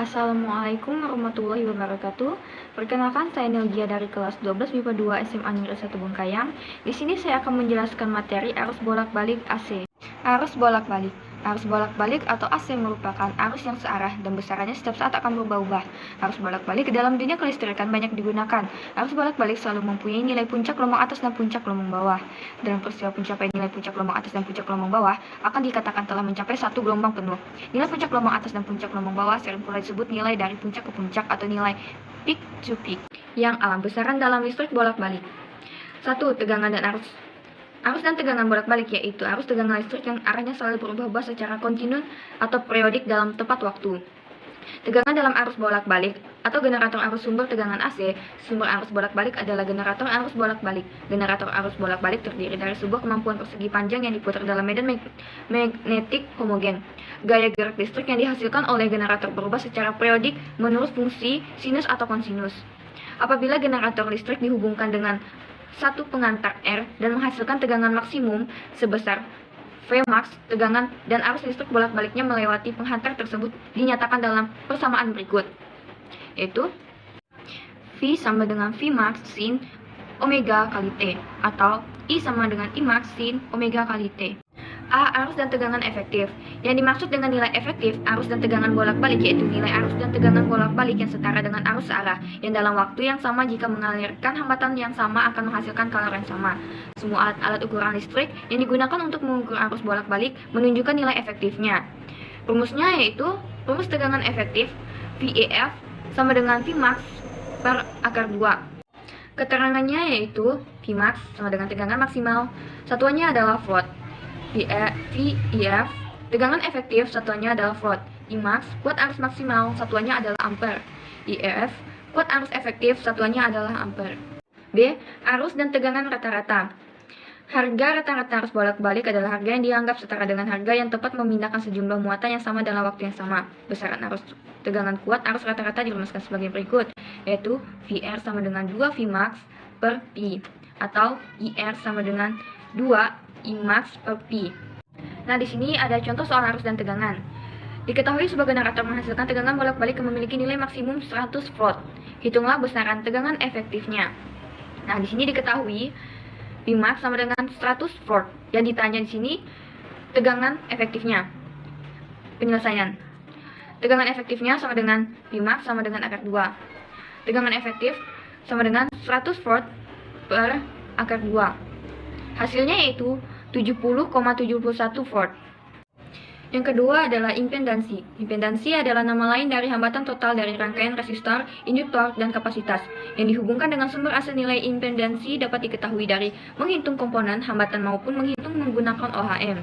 Assalamualaikum warahmatullahi wabarakatuh. Perkenalkan, saya Nelgia dari kelas 12 MIPA 2 SMA Negeri 1 Bengkayang. Di sini saya akan menjelaskan materi arus bolak-balik AC. Arus bolak-balik. Arus bolak-balik atau AC merupakan arus yang searah dan besarannya setiap saat akan berubah-ubah. Arus bolak-balik dalam dunia kelistrikan banyak digunakan. Arus bolak-balik selalu mempunyai nilai puncak gelombang atas dan puncak gelombang bawah. Dalam peristiwa pencapaian nilai puncak gelombang atas dan puncak gelombang bawah akan dikatakan telah mencapai satu gelombang penuh. Nilai puncak gelombang atas dan puncak gelombang bawah sering pula disebut nilai dari puncak ke puncak atau nilai peak to peak. Yang alam besaran dalam listrik bolak-balik. 1. Tegangan dan arus. Arus dan tegangan bolak-balik yaitu arus tegangan listrik yang arahnya selalu berubah-ubah secara kontinu atau periodik dalam tepat waktu. Tegangan dalam arus bolak-balik atau generator arus sumber tegangan AC. Sumber arus bolak-balik adalah generator arus bolak-balik. Generator arus bolak-balik terdiri dari sebuah kemampuan persegi panjang yang diputar dalam medan magnetik homogen. Gaya gerak listrik yang dihasilkan oleh generator berubah secara periodik menurut fungsi sinus atau kosinus. Apabila generator listrik dihubungkan dengan satu pengantar R dan menghasilkan tegangan maksimum sebesar Vmax, tegangan dan arus listrik bolak-baliknya melewati penghantar tersebut dinyatakan dalam persamaan berikut, yaitu V sama dengan Vmax sin omega kali T, atau I sama dengan Imax sin omega kali T. A. Arus dan tegangan efektif. Yang dimaksud dengan nilai efektif arus dan tegangan bolak-balik yaitu nilai arus dan tegangan bolak-balik yang setara dengan arus searah yang dalam waktu yang sama jika mengalirkan hambatan yang sama akan menghasilkan kalori yang sama. Semua alat-alat ukuran listrik yang digunakan untuk mengukur arus bolak-balik menunjukkan nilai efektifnya. Rumusnya yaitu rumus tegangan efektif VEF sama dengan Vmax per akar 2. Keterangannya yaitu Vmax sama dengan tegangan maksimal, satuannya adalah volt. VEF, tegangan efektif, satuannya adalah volt. Imax, kuat arus maksimal, satuannya adalah ampere. IEF, kuat arus efektif, satuannya adalah ampere. B. Arus dan tegangan rata-rata. Harga rata-rata arus bolak-balik adalah harga yang dianggap setara dengan harga yang tepat memindahkan sejumlah muatan yang sama dalam waktu yang sama. Besaran arus tegangan kuat arus rata-rata dirumuskan sebagai berikut, yaitu VR sama dengan 2 Vmax per Pi, atau IR sama dengan 2 Imax per Pi. Nah, di sini ada contoh soal arus dan tegangan. Diketahui sebuah generator menghasilkan tegangan bolak-balik yang memiliki nilai maksimum 100 volt. Hitunglah besaran tegangan efektifnya. Nah, di sini diketahui Vmax sama dengan 100 volt. Yang ditanya di sini tegangan efektifnya. Penyelesaian. Tegangan efektifnya sama dengan Vmax sama dengan akar 2. Tegangan efektif sama dengan 100 volt per akar 2. Hasilnya yaitu 70,71 volt. Yang kedua adalah impedansi. Impedansi adalah nama lain dari hambatan total dari rangkaian resistor, induktor, dan kapasitas. Yang dihubungkan dengan sumber asal nilai impedansi dapat diketahui dari menghitung komponen hambatan maupun menghitung menggunakan OHM.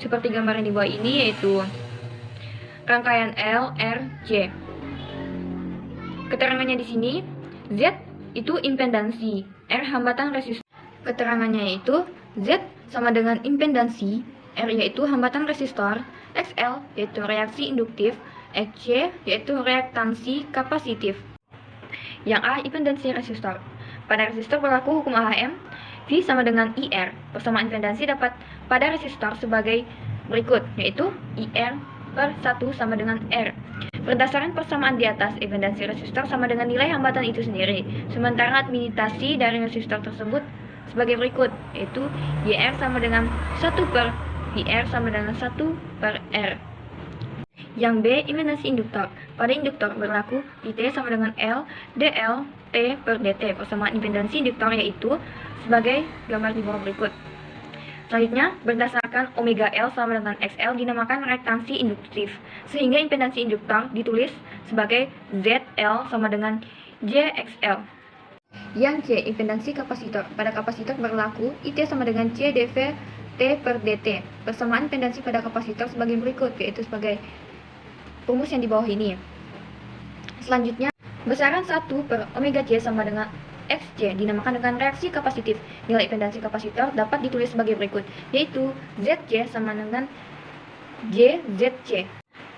Seperti gambar yang di bawah ini yaitu rangkaian L, R, C. Keterangannya di sini, Z itu impedansi, R hambatan resistor. Keterangannya yaitu Z sama dengan impedansi, R yaitu hambatan resistor, XL yaitu reaksi induktif, XC yaitu reaktansi kapasitif. Yang A, impedansi resistor. Pada resistor berlaku hukum AHM, V sama dengan IR. Persamaan impedansi dapat pada resistor sebagai berikut, yaitu IR per 1 sama dengan R. Berdasarkan persamaan di atas, impedansi resistor sama dengan nilai hambatan itu sendiri. Sementara adminitasi dari resistor tersebut sebagai berikut, yaitu YR sama dengan 1 per VR sama dengan 1 per R. Yang B, impedansi induktor. Pada induktor berlaku IT sama dengan L, DL, T per DT. Persamaan impedansi induktor yaitu sebagai gambar di bawah berikut. Selanjutnya, berdasarkan omega L sama dengan XL dinamakan reaktansi induktif, sehingga impedansi induktor ditulis sebagai ZL sama dengan JXL. Yang C, impedansi kapasitor. Pada kapasitor berlaku IT sama dengan C dV T per DT. Persamaan impedansi pada kapasitor sebagai berikut, yaitu sebagai rumus yang di bawah ini. Selanjutnya, besaran 1 per omega C sama dengan XC dinamakan dengan reaksi kapasitif. Nilai impedansi kapasitor dapat ditulis sebagai berikut, yaitu ZC sama dengan JZC.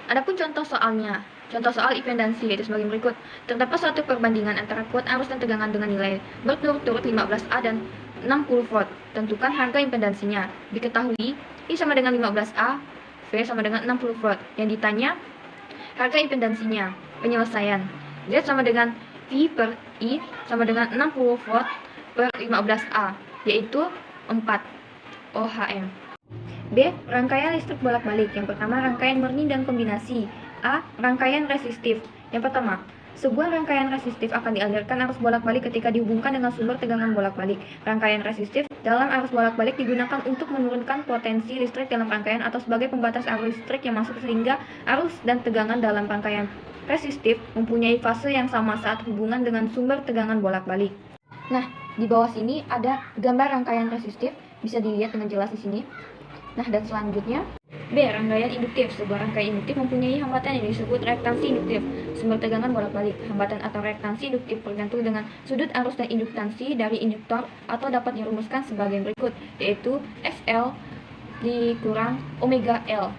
Adapun contoh soalnya, contoh soal impedansi yaitu sebagai berikut. Terdapat suatu perbandingan antara kuat arus dan tegangan dengan nilai berturut-turut 15A dan 60 volt. Tentukan harga impedansinya. Diketahui I sama dengan 15A, V sama dengan 60 volt. Yang ditanya harga impedansinya. Penyelesaian. Z sama dengan V per I sama dengan 60 volt per 15 A, yaitu 4 ohm. B. Rangkaian listrik bolak-balik. Yang pertama, rangkaian murni dan kombinasi. A. Rangkaian resistif. Yang pertama, sebuah rangkaian resistif akan dialirkan arus bolak-balik ketika dihubungkan dengan sumber tegangan bolak-balik. Rangkaian resistif dalam arus bolak-balik digunakan untuk menurunkan potensi listrik dalam rangkaian atau sebagai pembatas arus listrik yang masuk, sehingga arus dan tegangan dalam rangkaian resistif mempunyai fase yang sama saat hubungan dengan sumber tegangan bolak-balik. Nah, di bawah sini ada gambar rangkaian resistif, bisa dilihat dengan jelas di sini. Nah, dan selanjutnya B. Rangkaian induktif. Sebuah rangkaian induktif mempunyai hambatan yang disebut reaktansi induktif. Sumber tegangan bolak-balik. Hambatan atau reaktansi induktif bergantung dengan sudut arus dan induktansi dari induktor atau dapat dirumuskan sebagai berikut, yaitu XL dikurang omega L.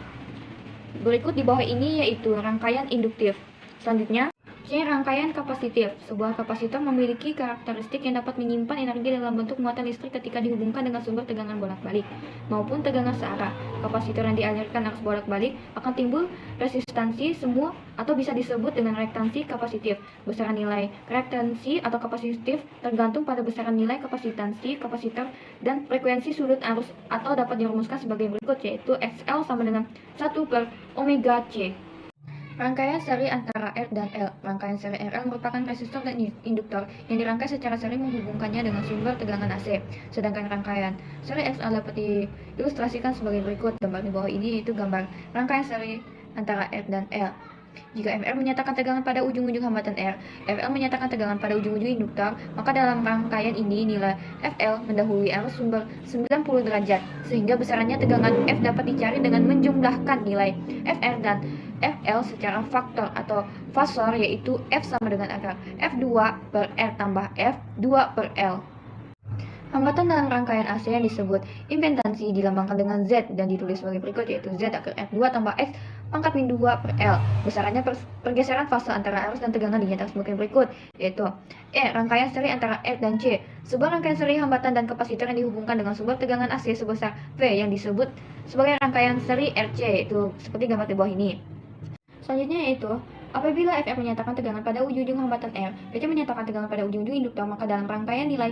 Berikut di bawah ini yaitu rangkaian induktif. Selanjutnya, C. Rangkaian kapasitif. Sebuah kapasitor memiliki karakteristik yang dapat menyimpan energi dalam bentuk muatan listrik ketika dihubungkan dengan sumber tegangan bolak-balik maupun tegangan searah. Kapasitor yang dialirkan arus bolak-balik akan timbul resistansi semu atau bisa disebut dengan reaktansi kapasitif. Besaran nilai reaktansi atau kapasitif tergantung pada besaran nilai kapasitansi kapasitor dan frekuensi sudut arus atau dapat dirumuskan sebagai berikut, yaitu XL sama dengan 1 per omega C. Rangkaian seri antara R dan L. Rangkaian seri RL merupakan resistor dan induktor yang dirangkai secara seri menghubungkannya dengan sumber tegangan AC. Sedangkan rangkaian seri XL dapat diilustrasikan sebagai berikut. Gambar di bawah ini yaitu gambar rangkaian seri antara R dan L. Jika MR menyatakan tegangan pada ujung-ujung hambatan R, FL menyatakan tegangan pada ujung-ujung induktor, maka dalam rangkaian ini nilai FL mendahului arus sumber 90 derajat, sehingga besarannya tegangan F dapat dicari dengan menjumlahkan nilai FR dan FL secara faktor atau fasor, yaitu F sama dengan akar F2 per R tambah F2 per L. Hambatan dalam rangkaian AC yang disebut impedansi dilambangkan dengan Z dan ditulis sebagai berikut, yaitu Z akar F2 tambah X pangkat min 2 per L. Besarannya pergeseran fase antara arus dan tegangan dinyatakan sebagai berikut, yaitu E. Rangkaian seri antara R dan C. Sebuah rangkaian seri hambatan dan kapasitor yang dihubungkan dengan sumber tegangan AC sebesar V yang disebut sebagai rangkaian seri RC, itu seperti gambar di bawah ini. Selanjutnya yaitu apabila FR menyatakan tegangan pada ujung-ujung hambatan R, VC menyatakan tegangan pada ujung-ujung induktor, maka dalam rangkaian nilai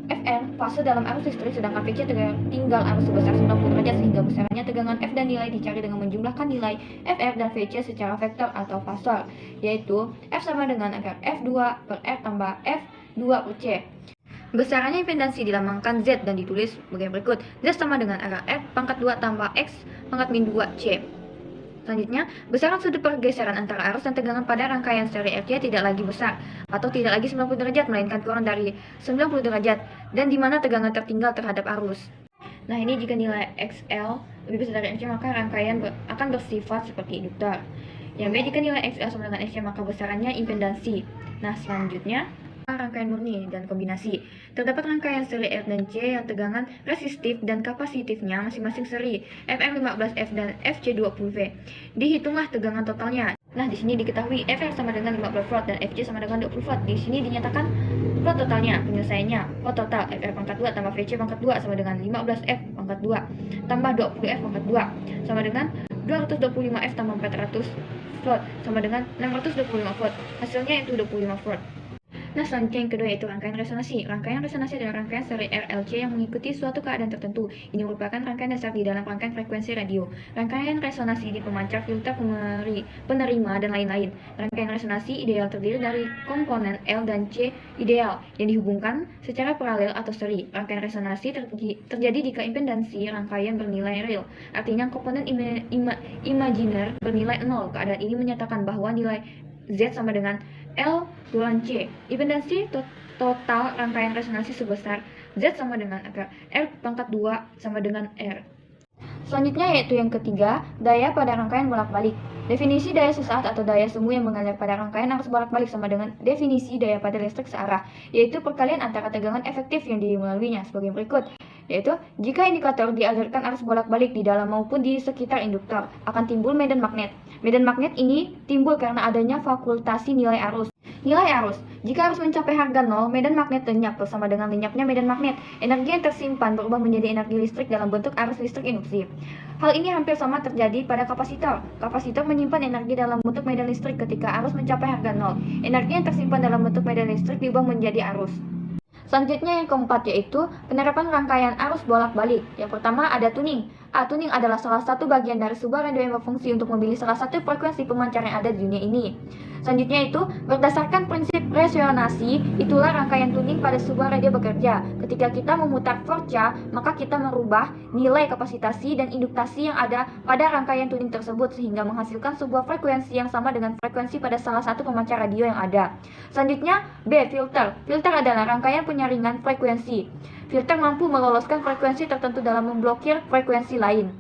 Fr fase dalam arus listrik, sedangkan Vc tinggal arus sebesar 90 derajat, sehingga besarannya tegangan F dan nilai dicari dengan menjumlahkan nilai Fr dan Vc secara vektor atau fasor, yaitu F sama dengan akar F2 per R tambah F2 per C. Besarannya impedansi dilambangkan Z dan ditulis sebagai berikut, Z sama dengan akar F pangkat 2 tambah X pangkat min 2 C. Selanjutnya, besaran sudut pergeseran antara arus dan tegangan pada rangkaian seri RC tidak lagi besar atau tidak lagi 90 derajat, melainkan kurang dari 90 derajat, dan di mana tegangan tertinggal terhadap arus. Nah, ini jika nilai XL lebih besar dari RC, maka rangkaian akan bersifat seperti induktor. Yang B, jika nilai XL sama dengan RC, maka besarannya impedansi. Nah, selanjutnya, rangkaian murni dan kombinasi. Terdapat rangkaian seri R dan C yang tegangan resistif dan kapasitifnya masing-masing seri FR15F dan FC20V. Dihitunglah tegangan totalnya. Nah, di sini diketahui FR sama dengan 15 volt dan FC sama dengan 20 volt. Di sini dinyatakan plot totalnya. Penyelesaiannya, plot total FR pangkat 2 tambah VC pangkat 2 sama dengan 15F pangkat 2 tambah 20F pangkat 2 sama dengan 225F tambah 400 volt sama dengan 625 volt. Hasilnya itu 25 volt. Nah, selanjutnya yang kedua yaitu rangkaian resonansi. Rangkaian resonansi adalah rangkaian seri RLC yang mengikuti suatu keadaan tertentu. Ini merupakan rangkaian dasar di dalam rangkaian frekuensi radio. Rangkaian resonansi di pemancar, filter, penerima, dan lain-lain. Rangkaian resonansi ideal terdiri dari komponen L dan C ideal yang dihubungkan secara paralel atau seri. Rangkaian resonansi terjadi jika impedansi rangkaian bernilai real. Artinya komponen imajiner bernilai 0. Keadaan ini menyatakan bahwa nilai Z sama dengan L kurang C. Impedansi total rangkaian resonansi sebesar Z sama dengan akar R pangkat 2 sama dengan R. Selanjutnya yaitu yang ketiga, daya pada rangkaian bolak-balik. Definisi daya sesaat atau daya semu yang mengalir pada rangkaian arus bolak-balik sama dengan definisi daya pada listrik searah, yaitu perkalian antara tegangan efektif yang dimelaluinya sebagai berikut, yaitu jika indikator dialirkan arus bolak-balik di dalam maupun di sekitar induktor, akan timbul medan magnet. Medan magnet ini timbul karena adanya fakultasi nilai arus. Nilai arus. Jika arus mencapai harga 0, medan magnet lenyap bersama dengan lenyapnya medan magnet. Energi yang tersimpan berubah menjadi energi listrik dalam bentuk arus listrik induksi. Hal ini hampir sama terjadi pada kapasitor. Kapasitor menyimpan energi dalam bentuk medan listrik ketika arus mencapai harga 0. Energi yang tersimpan dalam bentuk medan listrik diubah menjadi arus. Selanjutnya yang keempat yaitu penerapan rangkaian arus bolak-balik. Yang pertama ada tuning. Tuning adalah salah satu bagian dari sebuah radio yang berfungsi untuk memilih salah satu frekuensi pemancar yang ada di dunia ini. Selanjutnya itu, berdasarkan prinsip resonansi, itulah rangkaian tuning pada sebuah radio bekerja. Ketika kita memutar forca, maka kita merubah nilai kapasitasi dan induktasi yang ada pada rangkaian tuning tersebut sehingga menghasilkan sebuah frekuensi yang sama dengan frekuensi pada salah satu pemancar radio yang ada. Selanjutnya, B. Filter. Filter adalah rangkaian penyaringan frekuensi. Filter mampu meloloskan frekuensi tertentu dalam memblokir frekuensi lain.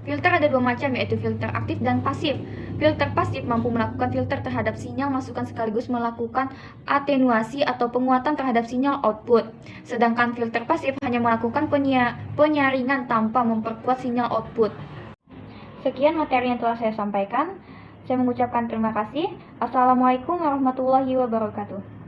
Filter ada dua macam, yaitu filter aktif dan pasif. Filter pasif mampu melakukan filter terhadap sinyal masukan sekaligus melakukan atenuasi atau penguatan terhadap sinyal output. Sedangkan filter pasif hanya melakukan penyaringan tanpa memperkuat sinyal output. Sekian materi yang telah saya sampaikan. Saya mengucapkan terima kasih. Assalamualaikum warahmatullahi wabarakatuh.